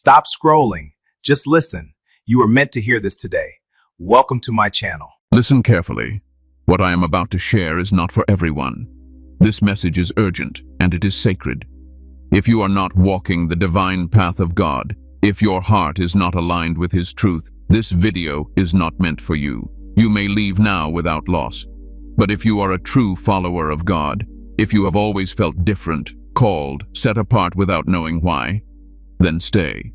Stop scrolling. Just listen. You were meant to hear this today. Welcome to my channel. Listen carefully. What I am about to share is not for everyone. This message is urgent, and it is sacred. If you are not walking the divine path of God, if your heart is not aligned with His truth, this video is not meant for you. You may leave now without loss. But if you are a true follower of God, if you have always felt different, called, set apart without knowing why, then stay.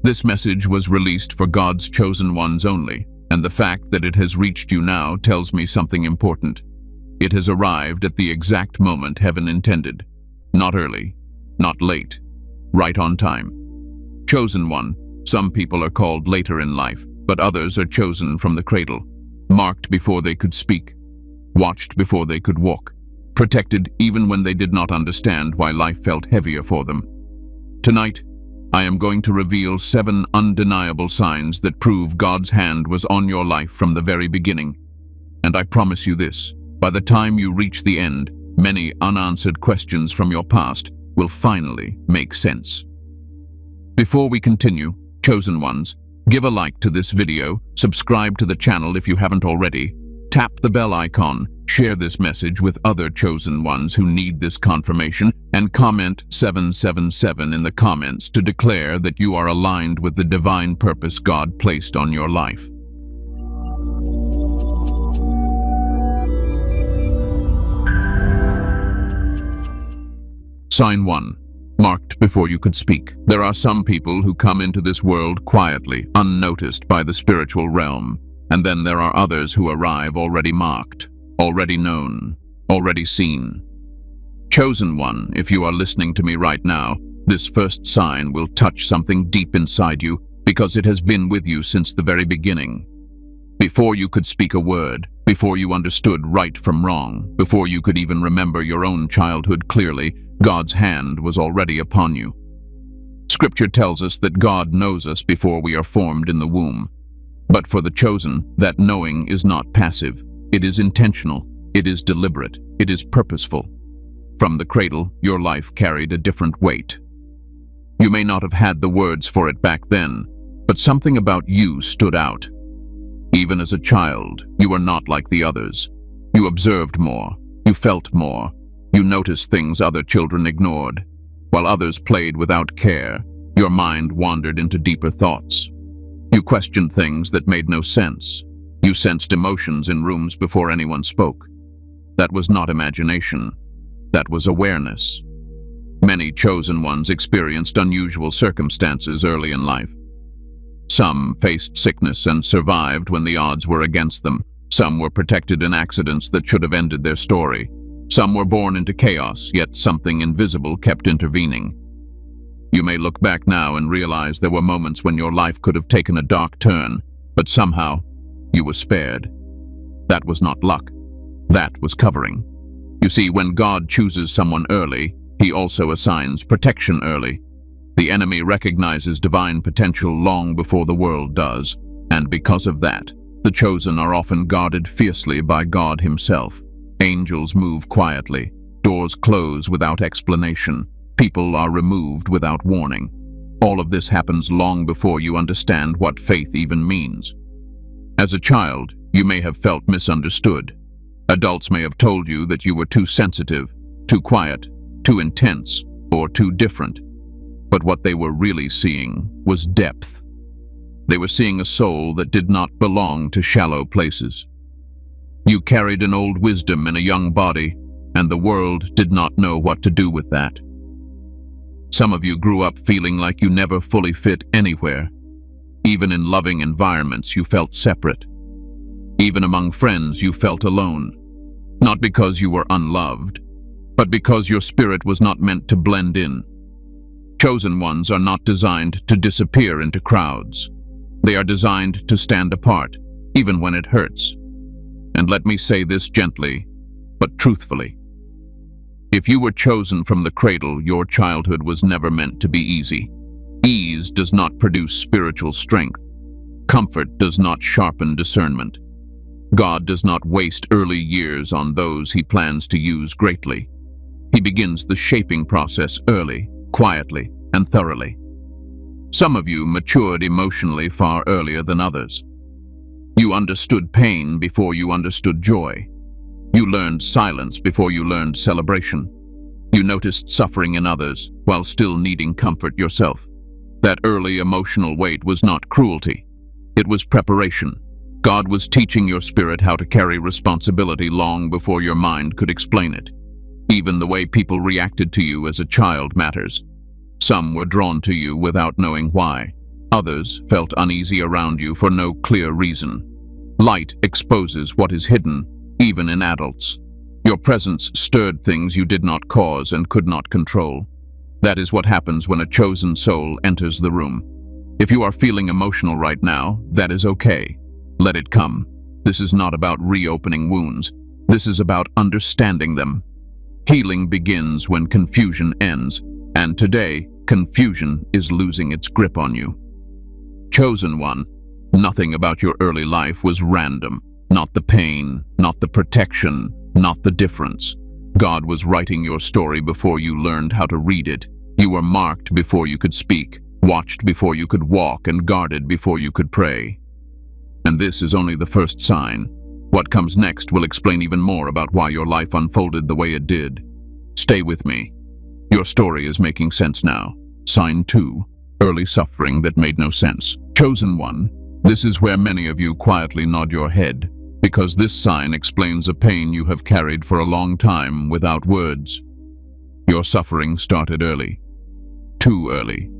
This message was released for God's chosen ones only, and the fact that it has reached you now tells me something important. It has arrived at the exact moment heaven intended. Not early, not late, right on time. Chosen one. Some people are called later in life, but others are chosen from the cradle, marked before they could speak, watched before they could walk, protected even when they did not understand why life felt heavier for them. Tonight, I am going to reveal 7 undeniable signs that prove God's hand was on your life from the very beginning. And I promise you this, by the time you reach the end, many unanswered questions from your past will finally make sense. Before we continue, chosen ones, give a like to this video, subscribe to the channel if you haven't already, tap the bell icon, share this message with other chosen ones who need this confirmation, and comment 777 in the comments to declare that you are aligned with the divine purpose God placed on your life. Sign 1. Marked before you could speak. There are some people who come into this world quietly, unnoticed by the spiritual realm, and then there are others who arrive already marked, already known, already seen. Chosen one, if you are listening to me right now, this first sign will touch something deep inside you because it has been with you since the very beginning. Before you could speak a word, before you understood right from wrong, before you could even remember your own childhood clearly, God's hand was already upon you. Scripture tells us that God knows us before we are formed in the womb. But for the chosen, that knowing is not passive. It is intentional. It is deliberate. It is purposeful. From the cradle, your life carried a different weight. You may not have had the words for it back then, but something about you stood out. Even as a child, you were not like the others. You observed more. You felt more. You noticed things other children ignored. While others played without care, your mind wandered into deeper thoughts. You questioned things that made no sense. You sensed emotions in rooms before anyone spoke. That was not imagination. That was awareness. Many chosen ones experienced unusual circumstances early in life. Some faced sickness and survived when the odds were against them. Some were protected in accidents that should have ended their story. Some were born into chaos, yet something invisible kept intervening. You may look back now and realize there were moments when your life could have taken a dark turn, but somehow you were spared. That was not luck. That was covering. You see, when God chooses someone early, He also assigns protection early. The enemy recognizes divine potential long before the world does, and because of that, the chosen are often guarded fiercely by God Himself. Angels move quietly, doors close without explanation, people are removed without warning. All of this happens long before you understand what faith even means. As a child, you may have felt misunderstood. Adults may have told you that you were too sensitive, too quiet, too intense, or too different. But what they were really seeing was depth. They were seeing a soul that did not belong to shallow places. You carried an old wisdom in a young body, and the world did not know what to do with that. Some of you grew up feeling like you never fully fit anywhere. Even in loving environments, you felt separate. Even among friends, you felt alone. Not because you were unloved, but because your spirit was not meant to blend in. Chosen ones are not designed to disappear into crowds. They are designed to stand apart, even when it hurts. And let me say this gently, but truthfully. If you were chosen from the cradle, your childhood was never meant to be easy. Ease does not produce spiritual strength. Comfort does not sharpen discernment. God does not waste early years on those He plans to use greatly. He begins the shaping process early, quietly, and thoroughly. Some of you matured emotionally far earlier than others. You understood pain before you understood joy. You learned silence before you learned celebration. You noticed suffering in others while still needing comfort yourself. That early emotional weight was not cruelty. It was preparation. God was teaching your spirit how to carry responsibility long before your mind could explain it. Even the way people reacted to you as a child matters. Some were drawn to you without knowing why. Others felt uneasy around you for no clear reason. Light exposes what is hidden, even in adults. Your presence stirred things you did not cause and could not control. That is what happens when a chosen soul enters the room. If you are feeling emotional right now, that is okay. Let it come. This is not about reopening wounds. This is about understanding them. Healing begins when confusion ends, and today, confusion is losing its grip on you. Chosen one, nothing about your early life was random. Not the pain, not the protection, not the difference. God was writing your story before you learned how to read it. You were marked before you could speak, watched before you could walk, and guarded before you could pray. And this is only the first sign. What comes next will explain even more about why your life unfolded the way it did. Stay with me. Your story is making sense now. Sign 2. Early suffering that made no sense. Chosen one. This is where many of you quietly nod your head, because this sign explains a pain you have carried for a long time without words. Your suffering started early. Too early.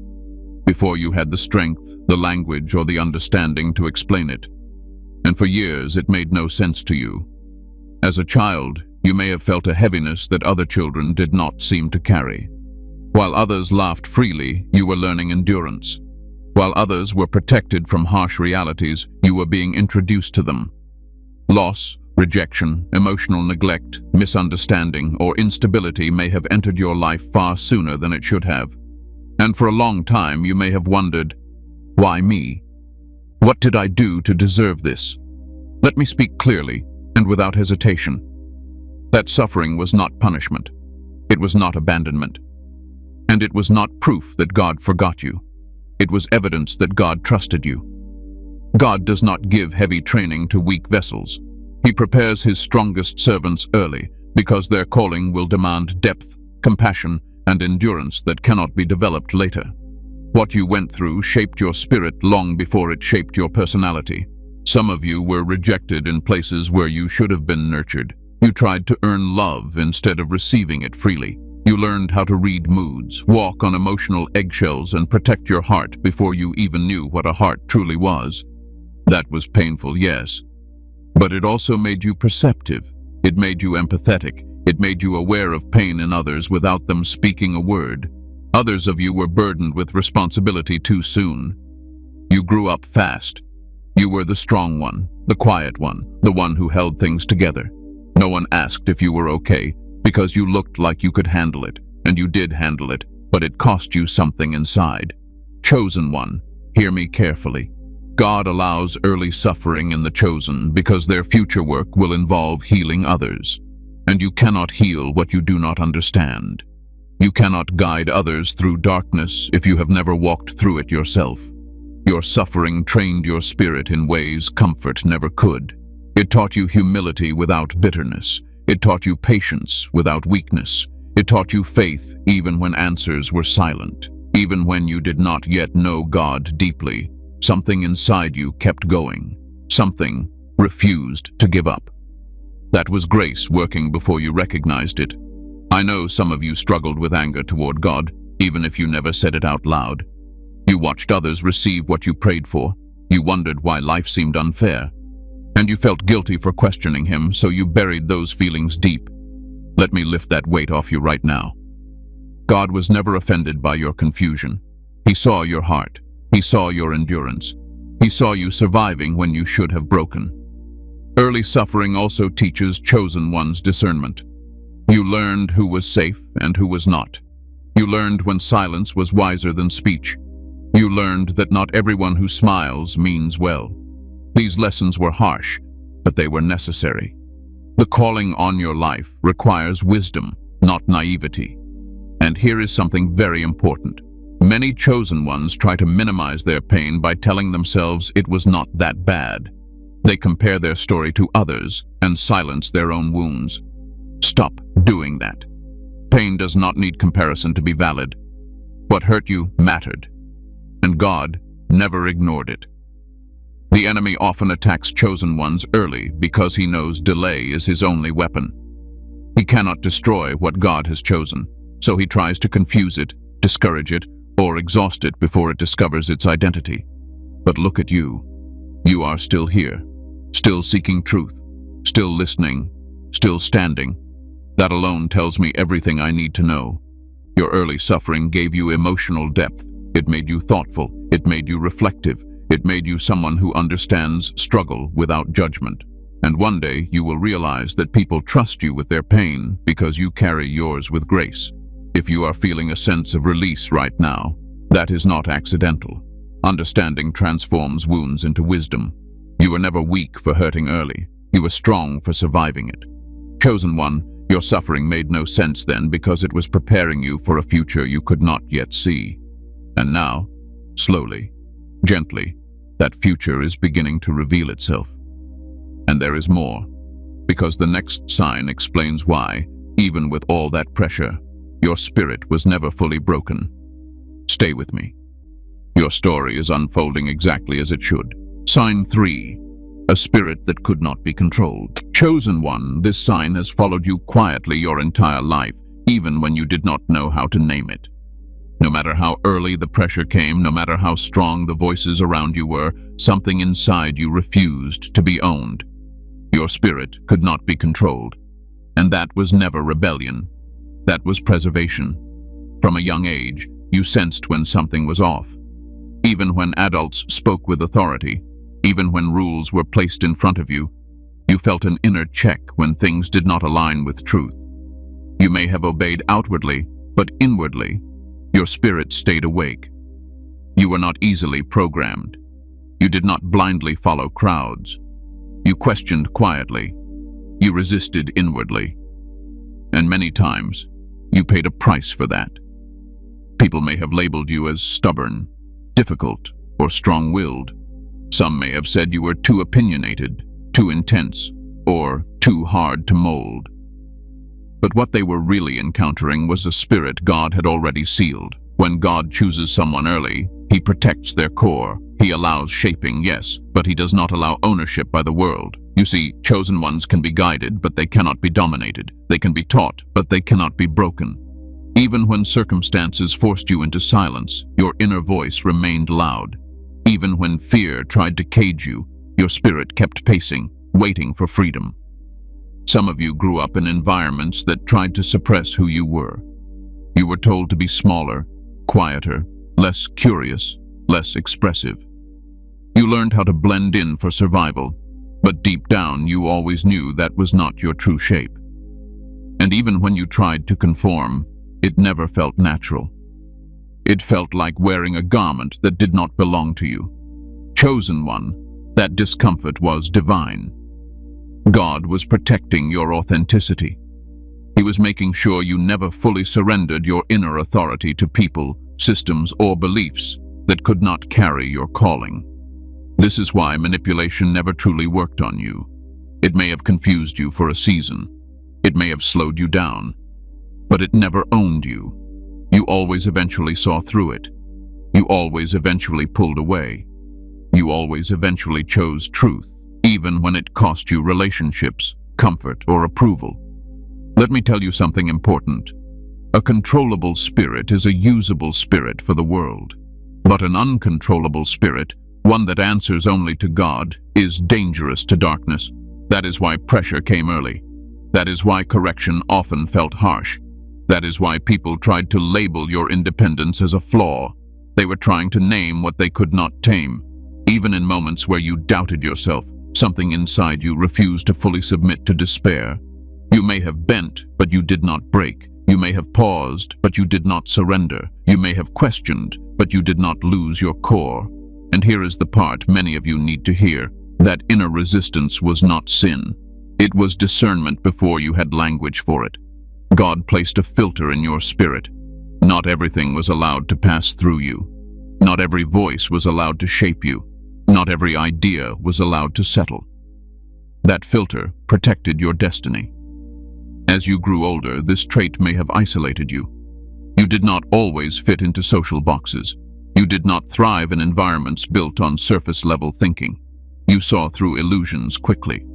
Before you had the strength, the language, or the understanding to explain it. And for years it made no sense to you. As a child, you may have felt a heaviness that other children did not seem to carry. While others laughed freely, you were learning endurance. While others were protected from harsh realities, you were being introduced to them. Loss, rejection, emotional neglect, misunderstanding, or instability may have entered your life far sooner than it should have. And for a long time you may have wondered, why me? What did I do to deserve this? Let me speak clearly and without hesitation. That suffering was not punishment. It was not abandonment. And it was not proof that God forgot you. It was evidence that God trusted you. God does not give heavy training to weak vessels. He prepares his strongest servants early because their calling will demand depth, compassion, and endurance that cannot be developed later. What you went through shaped your spirit long before it shaped your personality. Some of you were rejected in places where you should have been nurtured. You tried to earn love instead of receiving it freely. You learned how to read moods, walk on emotional eggshells, and protect your heart before you even knew what a heart truly was. That was painful, yes. But it also made you perceptive. It made you empathetic. It made you aware of pain in others without them speaking a word. Others of you were burdened with responsibility too soon. You grew up fast. You were the strong one, the quiet one, the one who held things together. No one asked if you were okay, because you looked like you could handle it, and you did handle it, but it cost you something inside. Chosen one, hear me carefully. God allows early suffering in the chosen because their future work will involve healing others. And you cannot heal what you do not understand. You cannot guide others through darkness if you have never walked through it yourself. Your suffering trained your spirit in ways comfort never could. It taught you humility without bitterness. It taught you patience without weakness. It taught you faith even when answers were silent. Even when you did not yet know God deeply, something inside you kept going. Something refused to give up. That was grace working before you recognized it. I know some of you struggled with anger toward God, even if you never said it out loud. You watched others receive what you prayed for. You wondered why life seemed unfair. And you felt guilty for questioning him, so you buried those feelings deep. Let me lift that weight off you right now. God was never offended by your confusion. He saw your heart. He saw your endurance. He saw you surviving when you should have broken. Early suffering also teaches chosen ones discernment. You learned who was safe and who was not. You learned when silence was wiser than speech. You learned that not everyone who smiles means well. These lessons were harsh, but they were necessary. The calling on your life requires wisdom, not naivety. And here is something very important. Many chosen ones try to minimize their pain by telling themselves it was not that bad. They compare their story to others and silence their own wounds. Stop doing that. Pain does not need comparison to be valid. What hurt you mattered, and God never ignored it. The enemy often attacks chosen ones early because he knows delay is his only weapon. He cannot destroy what God has chosen, so he tries to confuse it, discourage it, or exhaust it before it discovers its identity. But look at you. You are still here, still seeking truth, still listening, still standing. That alone tells me everything I need to know. Your early suffering gave you emotional depth. It made you thoughtful. It made you reflective. It made you someone who understands struggle without judgment. And one day you will realize that people trust you with their pain because you carry yours with grace. If you are feeling a sense of release right now, that is not accidental. Understanding transforms wounds into wisdom. You were never weak for hurting early. You were strong for surviving it. Chosen one, your suffering made no sense then because it was preparing you for a future you could not yet see. And now, slowly, gently, that future is beginning to reveal itself. And there is more, because the next sign explains why, even with all that pressure, your spirit was never fully broken. Stay with me. Your story is unfolding exactly as it should. Sign 3. A spirit that could not be controlled. Chosen one, this sign has followed you quietly your entire life, even when you did not know how to name it. No matter how early the pressure came, no matter how strong the voices around you were, something inside you refused to be owned. Your spirit could not be controlled. And that was never rebellion. That was preservation. From a young age, you sensed when something was off. Even when adults spoke with authority, even when rules were placed in front of you, you felt an inner check when things did not align with truth. You may have obeyed outwardly, but inwardly, your spirit stayed awake. You were not easily programmed. You did not blindly follow crowds. You questioned quietly. You resisted inwardly. And many times, you paid a price for that. People may have labeled you as stubborn, difficult, or strong-willed. Some may have said you were too opinionated, too intense, or too hard to mold. But what they were really encountering was a spirit God had already sealed. When God chooses someone early, he protects their core. He allows shaping, yes, but he does not allow ownership by the world. You see, chosen ones can be guided, but they cannot be dominated. They can be taught, but they cannot be broken. Even when circumstances forced you into silence, your inner voice remained loud. Even when fear tried to cage you, your spirit kept pacing, waiting for freedom. Some of you grew up in environments that tried to suppress who you were. You were told to be smaller, quieter, less curious, less expressive. You learned how to blend in for survival, but deep down you always knew that was not your true shape. And even when you tried to conform, it never felt natural. It felt like wearing a garment that did not belong to you. Chosen one, that discomfort was divine. God was protecting your authenticity. He was making sure you never fully surrendered your inner authority to people, systems, or beliefs that could not carry your calling. This is why manipulation never truly worked on you. It may have confused you for a season. It may have slowed you down. But it never owned you. You always eventually saw through it. You always eventually pulled away. You always eventually chose truth, even when it cost you relationships, comfort, or approval. Let me tell you something important. A controllable spirit is a usable spirit for the world. But an uncontrollable spirit, one that answers only to God, is dangerous to darkness. That is why pressure came early. That is why correction often felt harsh. That is why people tried to label your independence as a flaw. They were trying to name what they could not tame. Even in moments where you doubted yourself, something inside you refused to fully submit to despair. You may have bent, but you did not break. You may have paused, but you did not surrender. You may have questioned, but you did not lose your core. And here is the part many of you need to hear. That inner resistance was not sin. It was discernment before you had language for it. God placed a filter in your spirit. Not everything was allowed to pass through you. Not every voice was allowed to shape you. Not every idea was allowed to settle. That filter protected your destiny. As you grew older, this trait may have isolated you. You did not always fit into social boxes. You did not thrive in environments built on surface-level thinking. You saw through illusions quickly.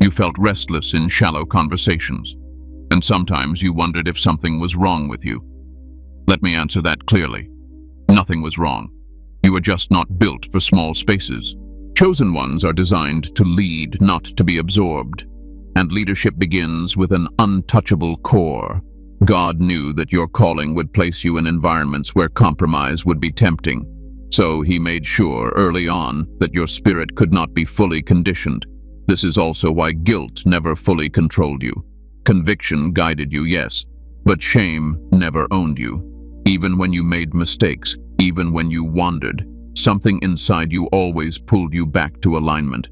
You felt restless in shallow conversations. And sometimes you wondered if something was wrong with you. Let me answer that clearly. Nothing was wrong. You were just not built for small spaces. Chosen ones are designed to lead, not to be absorbed. And leadership begins with an untouchable core. God knew that your calling would place you in environments where compromise would be tempting. So he made sure early on that your spirit could not be fully conditioned. This is also why guilt never fully controlled you. Conviction guided you, yes, but shame never owned you. Even when you made mistakes, even when you wandered, something inside you always pulled you back to alignment.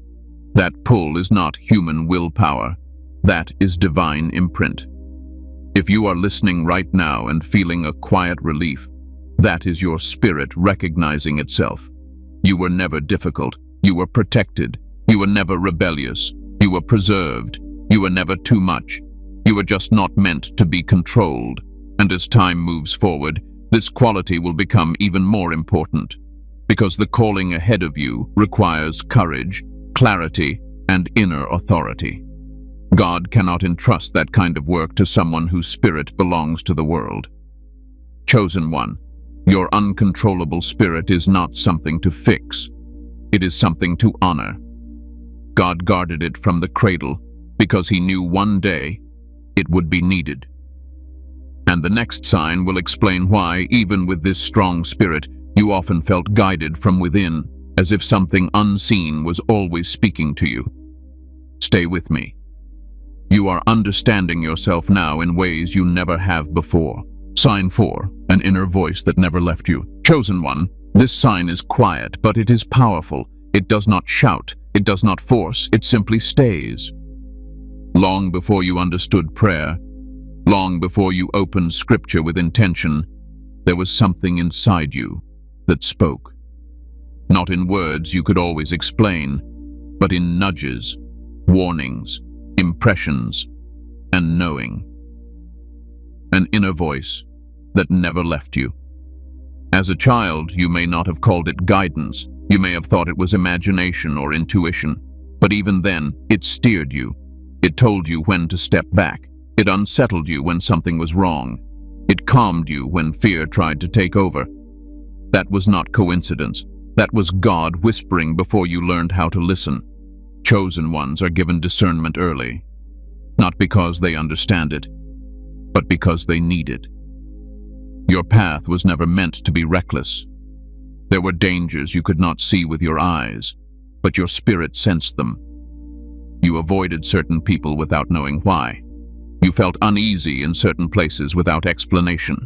That pull is not human willpower. That is divine imprint. If you are listening right now and feeling a quiet relief, that is your spirit recognizing itself. You were never difficult. You were protected. You were never rebellious. You were preserved. You were never too much. You were just not meant to be controlled. And as time moves forward, this quality will become even more important, because the calling ahead of you requires courage, clarity, and inner authority. God cannot entrust that kind of work to someone whose spirit belongs to the world. Chosen one, your uncontrollable spirit is not something to fix. It is something to honor. God guarded it from the cradle because he knew one day it would be needed. And the next sign will explain why, even with this strong spirit, you often felt guided from within, as if something unseen was always speaking to you. Stay with me. You are understanding yourself now in ways you never have before. Sign 4, an inner voice that never left you. Chosen one, this sign is quiet, but it is powerful. It does not shout. It does not force. It simply stays. Long before you understood prayer, long before you opened scripture with intention, there was something inside you that spoke. Not in words you could always explain, but in nudges, warnings, impressions, and knowing. An inner voice that never left you. As a child, you may not have called it guidance. You may have thought it was imagination or intuition, but even then, it steered you. It told you when to step back. It unsettled you when something was wrong. It calmed you when fear tried to take over. That was not coincidence. That was God whispering before you learned how to listen. Chosen ones are given discernment early, not because they understand it, but because they need it. Your path was never meant to be reckless. There were dangers you could not see with your eyes, but your spirit sensed them. You avoided certain people without knowing why. You felt uneasy in certain places without explanation.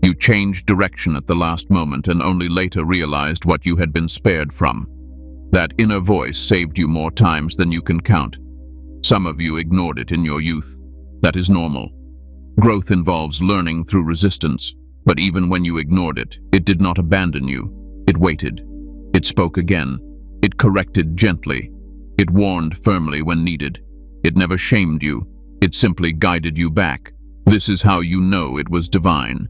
You changed direction at the last moment and only later realized what you had been spared from. That inner voice saved you more times than you can count. Some of you ignored it in your youth. That is normal. Growth involves learning through resistance, but even when you ignored it, it did not abandon you. It waited. It spoke again. It corrected gently. It warned firmly when needed. It never shamed you. It simply guided you back. This is how you know it was divine.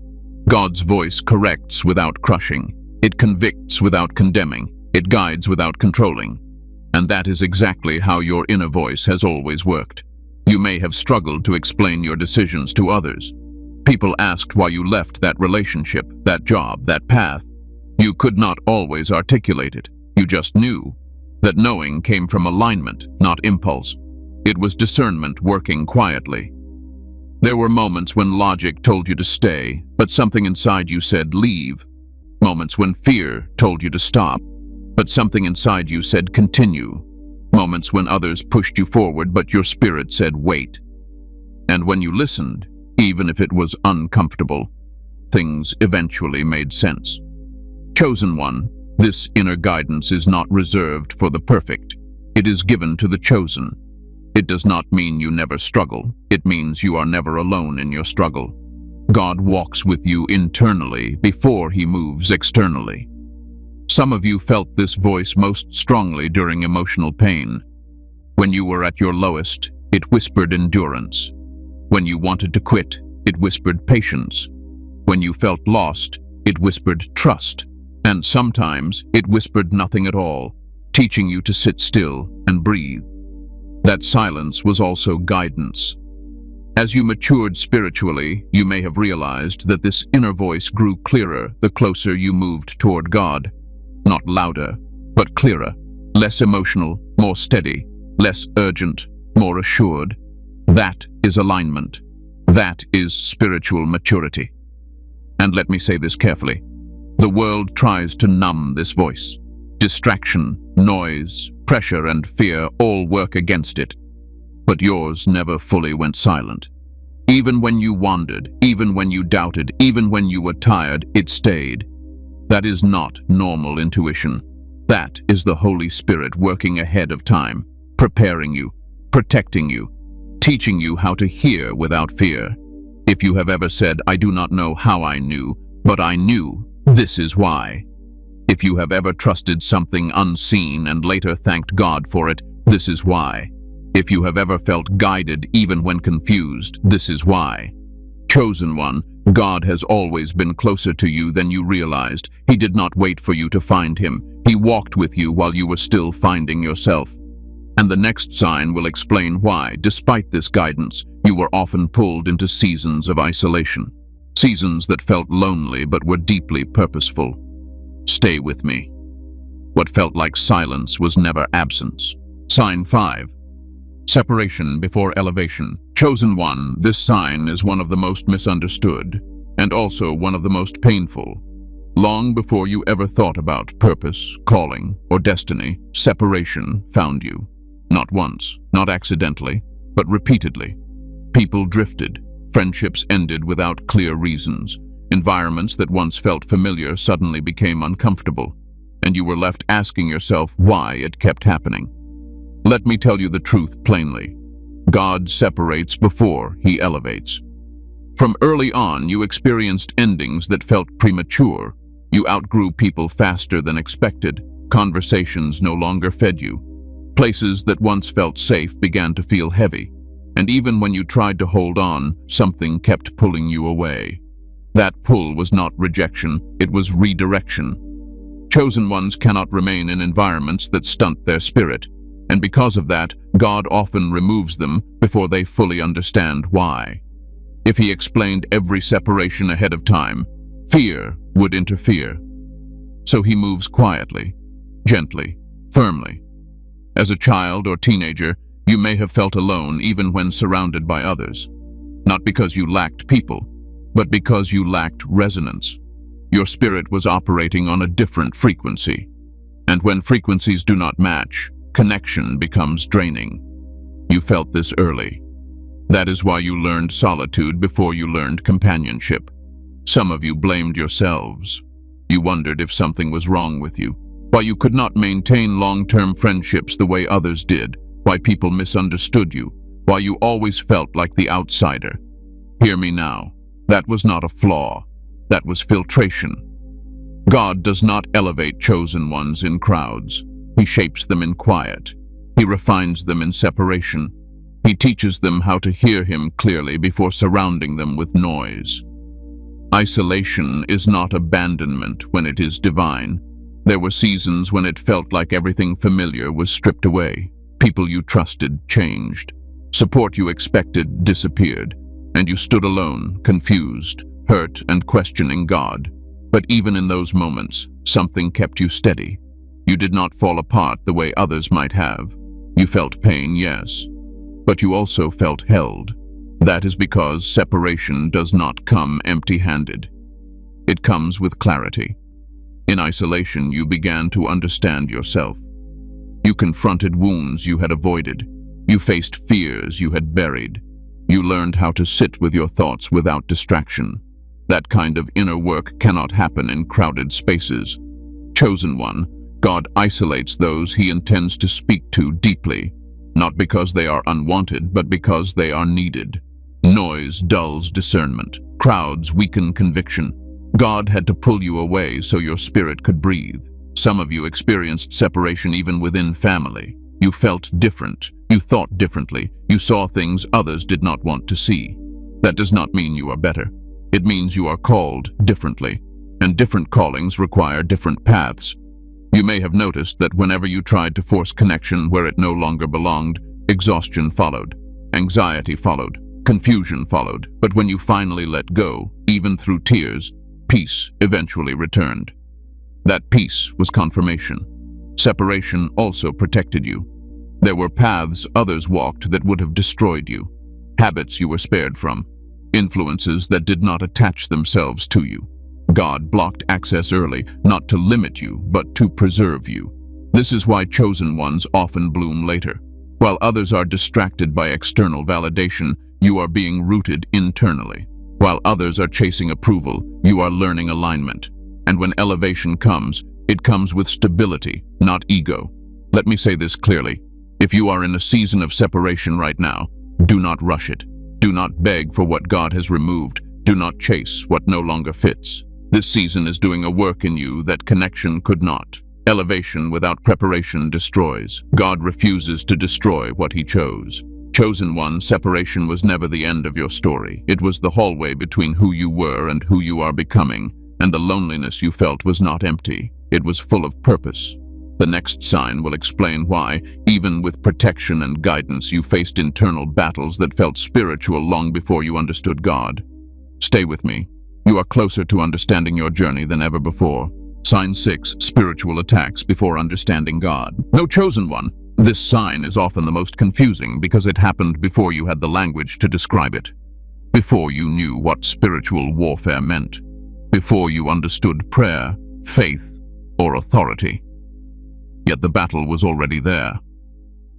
God's voice corrects without crushing. It convicts without condemning. It guides without controlling. And that is exactly how your inner voice has always worked. You may have struggled to explain your decisions to others. People asked why you left that relationship, that job, that path. You could not always articulate it. You just knew. That knowing came from alignment, not impulse. It was discernment working quietly. There were moments when logic told you to stay, but something inside you said leave. Moments when fear told you to stop, but something inside you said continue. Moments when others pushed you forward, but your spirit said wait. And when you listened, even if it was uncomfortable, things eventually made sense. Chosen one, this inner guidance is not reserved for the perfect. It is given to the chosen. It does not mean you never struggle. It means you are never alone in your struggle. God walks with you internally before he moves externally. Some of you felt this voice most strongly during emotional pain. When you were at your lowest, it whispered endurance. When you wanted to quit, it whispered patience. When you felt lost, it whispered trust. And sometimes it whispered nothing at all, teaching you to sit still and breathe. That silence was also guidance. As you matured spiritually, you may have realized that this inner voice grew clearer the closer you moved toward God. Not louder, but clearer, less emotional, more steady, less urgent, more assured. That is alignment. That is spiritual maturity. And let me say this carefully. The world tries to numb this voice. Distraction, noise, pressure, and fear all work against it. But yours never fully went silent. Even when you wandered, even when you doubted, even when you were tired, it stayed. That is not normal intuition. That is the Holy Spirit working ahead of time, preparing you, protecting you, teaching you how to hear without fear. If you have ever said, "I do not know how I knew, but I knew, this is why." If you have ever trusted something unseen and later thanked God for it, this is why. If you have ever felt guided even when confused, this is why. Chosen one, God has always been closer to you than you realized. He did not wait for you to find him. He walked with you while you were still finding yourself. And the next sign will explain why, despite this guidance, you were often pulled into seasons of isolation. Seasons that felt lonely but were deeply purposeful. Stay with me. What felt like silence was never absence. Sign 5. Separation before elevation. Chosen one, this sign is one of the most misunderstood, and also one of the most painful. Long before you ever thought about purpose, calling, or destiny, separation found you. Not once, not accidentally, but repeatedly. People drifted. Friendships ended without clear reasons. Environments that once felt familiar suddenly became uncomfortable, and you were left asking yourself why it kept happening. Let me tell you the truth plainly. God separates before he elevates. From early on, you experienced endings that felt premature. You outgrew people faster than expected. Conversations no longer fed you. Places that once felt safe began to feel heavy. And even when you tried to hold on, something kept pulling you away. That pull was not rejection, it was redirection. Chosen ones cannot remain in environments that stunt their spirit, and because of that, God often removes them before they fully understand why. If he explained every separation ahead of time, fear would interfere. So he moves quietly, gently, firmly. As a child or teenager, you may have felt alone even when surrounded by others. Not because you lacked people, but because you lacked resonance. Your spirit was operating on a different frequency. And when frequencies do not match, connection becomes draining. You felt this early. That is why you learned solitude before you learned companionship. Some of you blamed yourselves. You wondered if something was wrong with you, why you could not maintain long-term friendships the way others did, why people misunderstood you, why you always felt like the outsider. Hear me now. That was not a flaw. That was filtration. God does not elevate chosen ones in crowds. He shapes them in quiet. He refines them in separation. He teaches them how to hear him clearly before surrounding them with noise. Isolation is not abandonment when it is divine. There were seasons when it felt like everything familiar was stripped away. People you trusted changed. Support you expected disappeared. And you stood alone, confused, hurt, and questioning God. But even in those moments, something kept you steady. You did not fall apart the way others might have. You felt pain, yes, but you also felt held. That is because separation does not come empty-handed. It comes with clarity. In isolation, you began to understand yourself. You confronted wounds you had avoided. You faced fears you had buried. You learned how to sit with your thoughts without distraction. That kind of inner work cannot happen in crowded spaces. Chosen one, God isolates those he intends to speak to deeply, not because they are unwanted, but because they are needed. Noise dulls discernment. Crowds weaken conviction. God had to pull you away so your spirit could breathe. Some of you experienced separation even within family. You felt different. You thought differently. You saw things others did not want to see. That does not mean you are better. It means you are called differently, and different callings require different paths. You may have noticed that whenever you tried to force connection where it no longer belonged, exhaustion followed, anxiety followed, confusion followed, but when you finally let go, even through tears, peace eventually returned. That peace was confirmation. Separation also protected you. There were paths others walked that would have destroyed you, habits you were spared from, influences that did not attach themselves to you. God blocked access early, not to limit you, but to preserve you. This is why chosen ones often bloom later. While others are distracted by external validation, you are being rooted internally. While others are chasing approval, you are learning alignment. And when elevation comes, it comes with stability, not ego. Let me say this clearly. If you are in a season of separation right now, do not rush it. Do not beg for what God has removed. Do not chase what no longer fits. This season is doing a work in you that connection could not. Elevation without preparation destroys. God refuses to destroy what he chose. Chosen one, separation was never the end of your story. It was the hallway between who you were and who you are becoming, and the loneliness you felt was not empty. It was full of purpose. The next sign will explain why, even with protection and guidance, you faced internal battles that felt spiritual long before you understood God. Stay with me. You are closer to understanding your journey than ever before. Sign 6, spiritual attacks before understanding God. No, chosen one. This sign is often the most confusing because it happened before you had the language to describe it. Before you knew what spiritual warfare meant. Before you understood prayer, faith, or authority. Yet the battle was already there.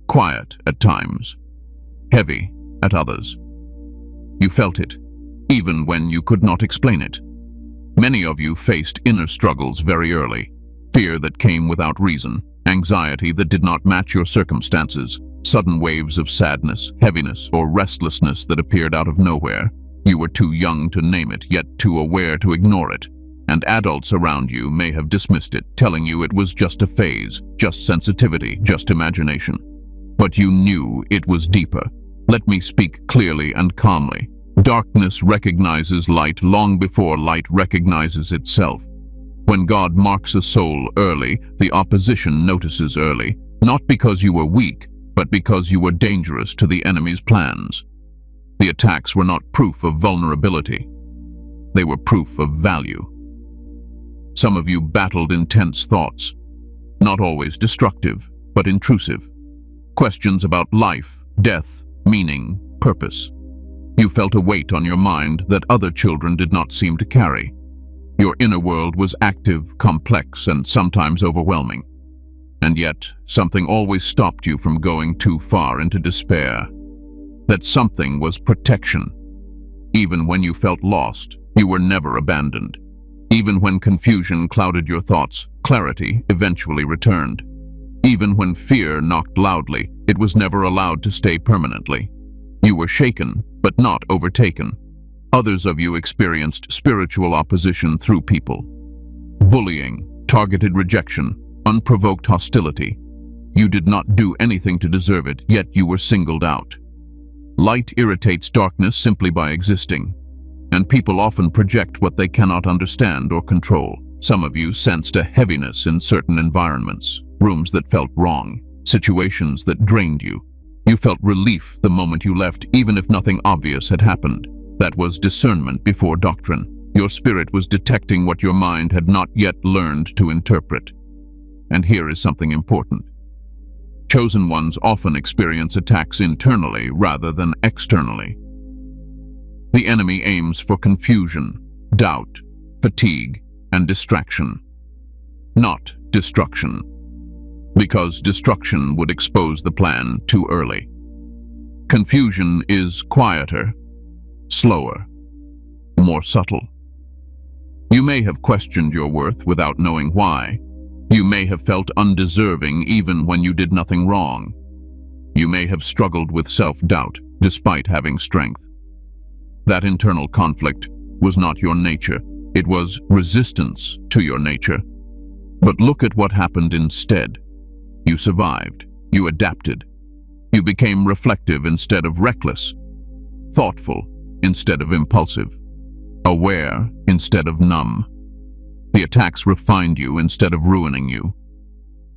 Quiet at times. Heavy at others. You felt it, even when you could not explain it. Many of you faced inner struggles very early. Fear that came without reason. Anxiety that did not match your circumstances. Sudden waves of sadness, heaviness, or restlessness that appeared out of nowhere. You were too young to name it, yet too aware to ignore it. And adults around you may have dismissed it, telling you it was just a phase, just sensitivity, just imagination. But you knew it was deeper. Let me speak clearly and calmly. Darkness recognizes light long before light recognizes itself. When God marks a soul early, the opposition notices early, not because you were weak, but because you were dangerous to the enemy's plans. The attacks were not proof of vulnerability. They were proof of value. Some of you battled intense thoughts, not always destructive, but intrusive. Questions about life, death, meaning, purpose. You felt a weight on your mind that other children did not seem to carry. Your inner world was active, complex, and sometimes overwhelming. And yet, something always stopped you from going too far into despair. That something was protection. Even when you felt lost, you were never abandoned. Even when confusion clouded your thoughts, clarity eventually returned. Even when fear knocked loudly, it was never allowed to stay permanently. You were shaken, but not overtaken. Others of you experienced spiritual opposition through people. Bullying, targeted rejection, unprovoked hostility. You did not do anything to deserve it, yet you were singled out. Light irritates darkness simply by existing, and people often project what they cannot understand or control. Some of you sensed a heaviness in certain environments, rooms that felt wrong, situations that drained you. You felt relief the moment you left, even if nothing obvious had happened. That was discernment before doctrine. Your spirit was detecting what your mind had not yet learned to interpret. And here is something important. Chosen ones often experience attacks internally rather than externally. The enemy aims for confusion, doubt, fatigue, and distraction. Not destruction. Because destruction would expose the plan too early. Confusion is quieter, slower, more subtle. You may have questioned your worth without knowing why. You may have felt undeserving even when you did nothing wrong. You may have struggled with self-doubt despite having strength. That internal conflict was not your nature. It was resistance to your nature. But look at what happened instead. You survived. You adapted. You became reflective instead of reckless, thoughtful instead of impulsive, aware instead of numb. The attacks refined you instead of ruining you.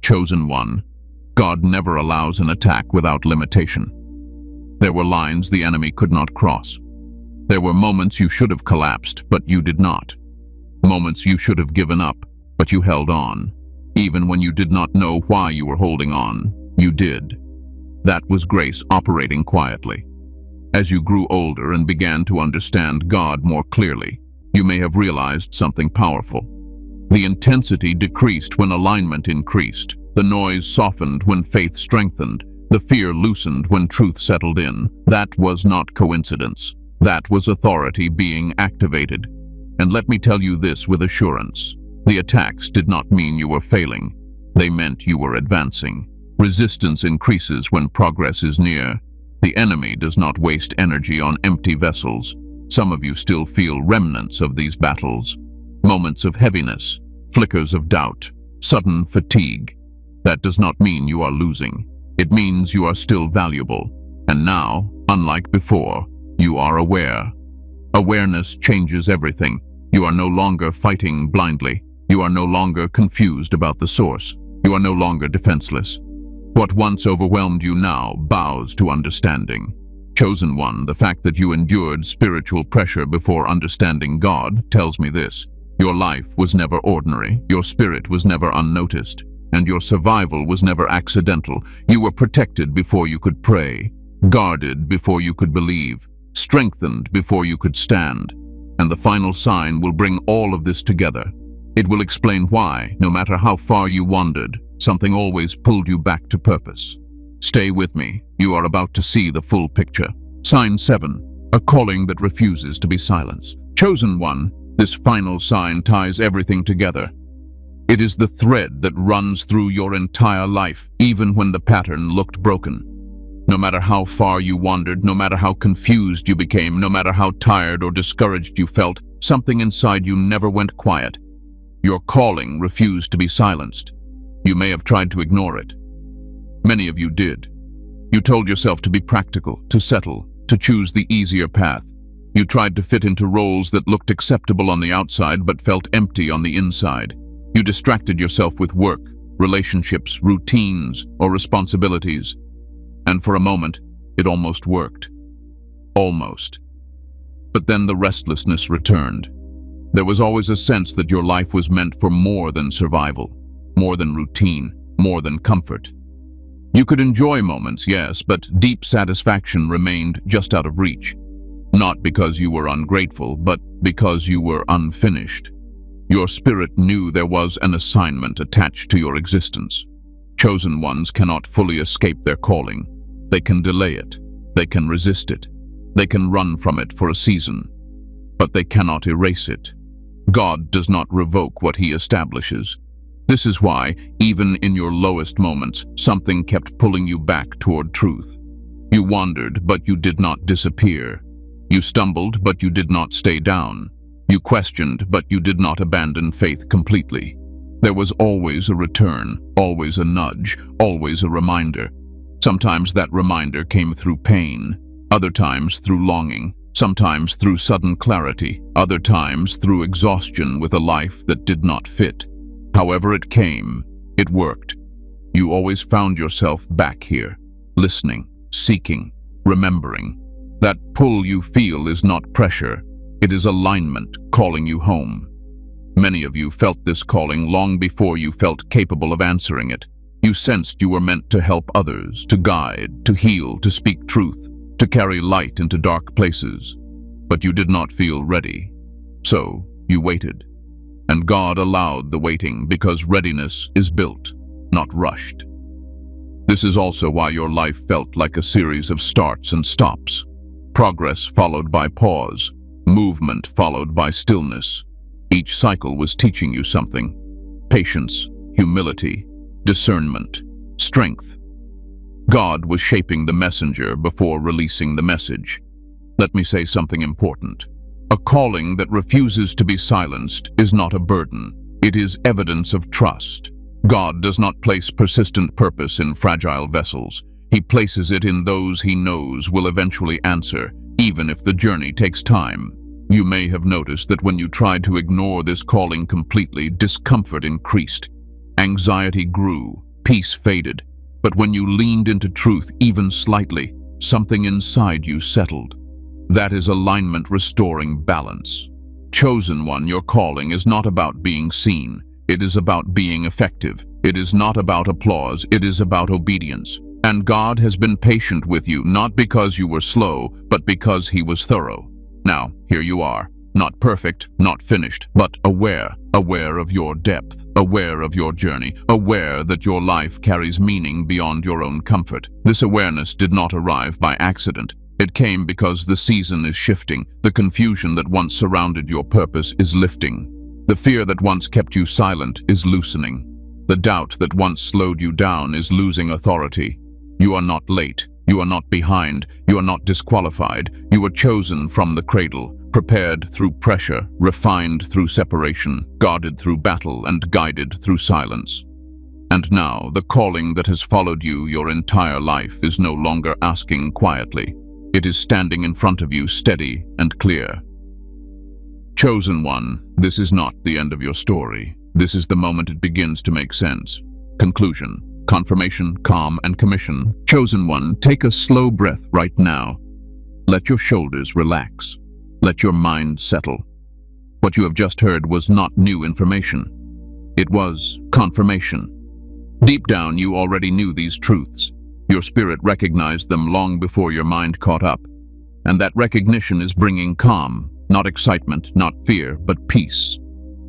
Chosen one, God never allows an attack without limitation. There were lines the enemy could not cross. There were moments you should have collapsed, but you did not. Moments you should have given up, but you held on. Even when you did not know why you were holding on, you did. That was grace operating quietly. As you grew older and began to understand God more clearly, you may have realized something powerful. The intensity decreased when alignment increased. The noise softened when faith strengthened. The fear loosened when truth settled in. That was not coincidence. That was authority being activated. And let me tell you this with assurance. The attacks did not mean you were failing. They meant you were advancing. Resistance increases when progress is near. The enemy does not waste energy on empty vessels. Some of you still feel remnants of these battles. Moments of heaviness, flickers of doubt, sudden fatigue. That does not mean you are losing. It means you are still valuable. And now, unlike before, you are aware. Awareness changes everything. You are no longer fighting blindly. You are no longer confused about the source. You are no longer defenseless. What once overwhelmed you now bows to understanding. Chosen one, the fact that you endured spiritual pressure before understanding God tells me this. Your life was never ordinary. Your spirit was never unnoticed. And your survival was never accidental. You were protected before you could pray, guarded before you could believe, strengthened before you could stand. And the final sign will bring all of this together. It will explain why, no matter how far you wandered, something always pulled you back to purpose. Stay with me. You are about to see the full picture. Sign 7, a calling that refuses to be silenced. Chosen one, this final sign ties everything together. It is the thread that runs through your entire life, even when the pattern looked broken. No matter how far you wandered, no matter how confused you became, no matter how tired or discouraged you felt, something inside you never went quiet. Your calling refused to be silenced. You may have tried to ignore it. Many of you did. You told yourself to be practical, to settle, to choose the easier path. You tried to fit into roles that looked acceptable on the outside but felt empty on the inside. You distracted yourself with work, relationships, routines, or responsibilities. And for a moment, it almost worked. Almost. But then the restlessness returned. There was always a sense that your life was meant for more than survival, more than routine, more than comfort. You could enjoy moments, yes, but deep satisfaction remained just out of reach. Not because you were ungrateful, but because you were unfinished. Your spirit knew there was an assignment attached to your existence. Chosen ones cannot fully escape their calling. They can delay it. They can resist it. They can run from it for a season. But they cannot erase it. God does not revoke what he establishes. This is why, even in your lowest moments, something kept pulling you back toward truth. You wandered, but you did not disappear. You stumbled, but you did not stay down. You questioned, but you did not abandon faith completely. There was always a return, always a nudge, always a reminder. Sometimes that reminder came through pain, other times through longing, sometimes through sudden clarity, other times through exhaustion with a life that did not fit. However it came, it worked. You always found yourself back here, listening, seeking, remembering. That pull you feel is not pressure. It is alignment calling you home. Many of you felt this calling long before you felt capable of answering it. You sensed you were meant to help others, to guide, to heal, to speak truth, to carry light into dark places. But you did not feel ready. So you waited. And God allowed the waiting because readiness is built, not rushed. This is also why your life felt like a series of starts and stops. Progress followed by pause. Movement followed by stillness. Each cycle was teaching you something. Patience, humility, discernment, strength. God was shaping the messenger before releasing the message. let me say something important. A calling that refuses to be silenced is not a burden. It is evidence of trust. God does not place persistent purpose in fragile vessels. He places it in those he knows will eventually answer, even if the journey takes time. You may have noticed that when you tried to ignore this calling completely, discomfort increased. Anxiety grew, peace faded. But when you leaned into truth even slightly, something inside you settled. That is alignment restoring balance. Chosen one, your calling is not about being seen. It is about being effective. It is not about applause. It is about obedience. And God has been patient with you, not because you were slow, but because he was thorough. Now, here you are. Not perfect, not finished, but aware of your depth, aware of your journey, aware that your life carries meaning beyond your own comfort. This awareness did not arrive by accident. It came because the season is shifting. The confusion that once surrounded your purpose is lifting. The fear that once kept you silent is loosening. The doubt that once slowed you down is losing authority. You are not late. You are not behind. You are not disqualified. You were chosen from the cradle, prepared through pressure, refined through separation, guarded through battle, and guided through silence. And now, the calling that has followed you your entire life is no longer asking quietly. It is standing in front of you, steady and clear. Chosen one, this is not the end of your story. This is the moment it begins to make sense. Conclusion. Confirmation, calm, and commission. Chosen one, take a slow breath right now. Let your shoulders relax. Let your mind settle. What you have just heard was not new information. It was confirmation. Deep down, you already knew these truths. Your spirit recognized them long before your mind caught up. And that recognition is bringing calm, not excitement, not fear, but peace.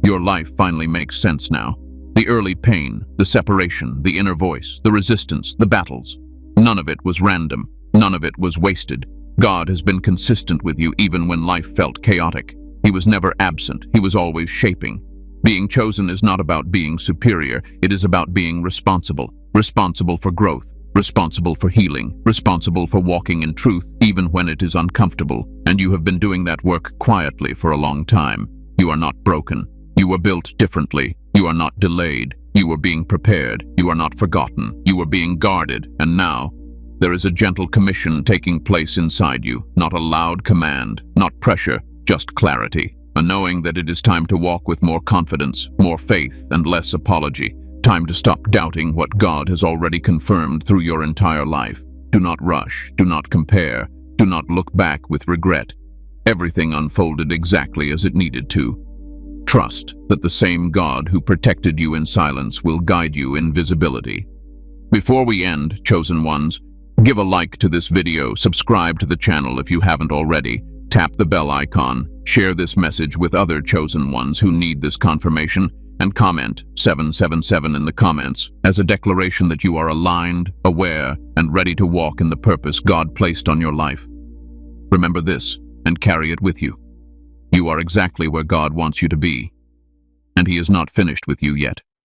Your life finally makes sense now. The early pain, the separation, the inner voice, the resistance, the battles. None of it was random. None of it was wasted. God has been consistent with you even when life felt chaotic. He was never absent. He was always shaping. Being chosen is not about being superior. It is about being responsible. Responsible for growth. Responsible for healing. Responsible for walking in truth even when it is uncomfortable. And you have been doing that work quietly for a long time. You are not broken. You were built differently. You are not delayed. You were being prepared. You are not forgotten. You were being guarded. And now, there is a gentle commission taking place inside you. Not a loud command, not pressure, just clarity. A knowing that it is time to walk with more confidence, more faith, and less apology. Time to stop doubting what God has already confirmed through your entire life. Do not rush. Do not compare. Do not look back with regret. Everything unfolded exactly as it needed to. Trust that the same God who protected you in silence will guide you in visibility. Before we end, chosen ones, give a like to this video, subscribe to the channel if you haven't already, tap the bell icon, share this message with other chosen ones who need this confirmation, and comment 777 in the comments as a declaration that you are aligned, aware, and ready to walk in the purpose God placed on your life. Remember this and carry it with you. You are exactly where God wants you to be, and He is not finished with you yet.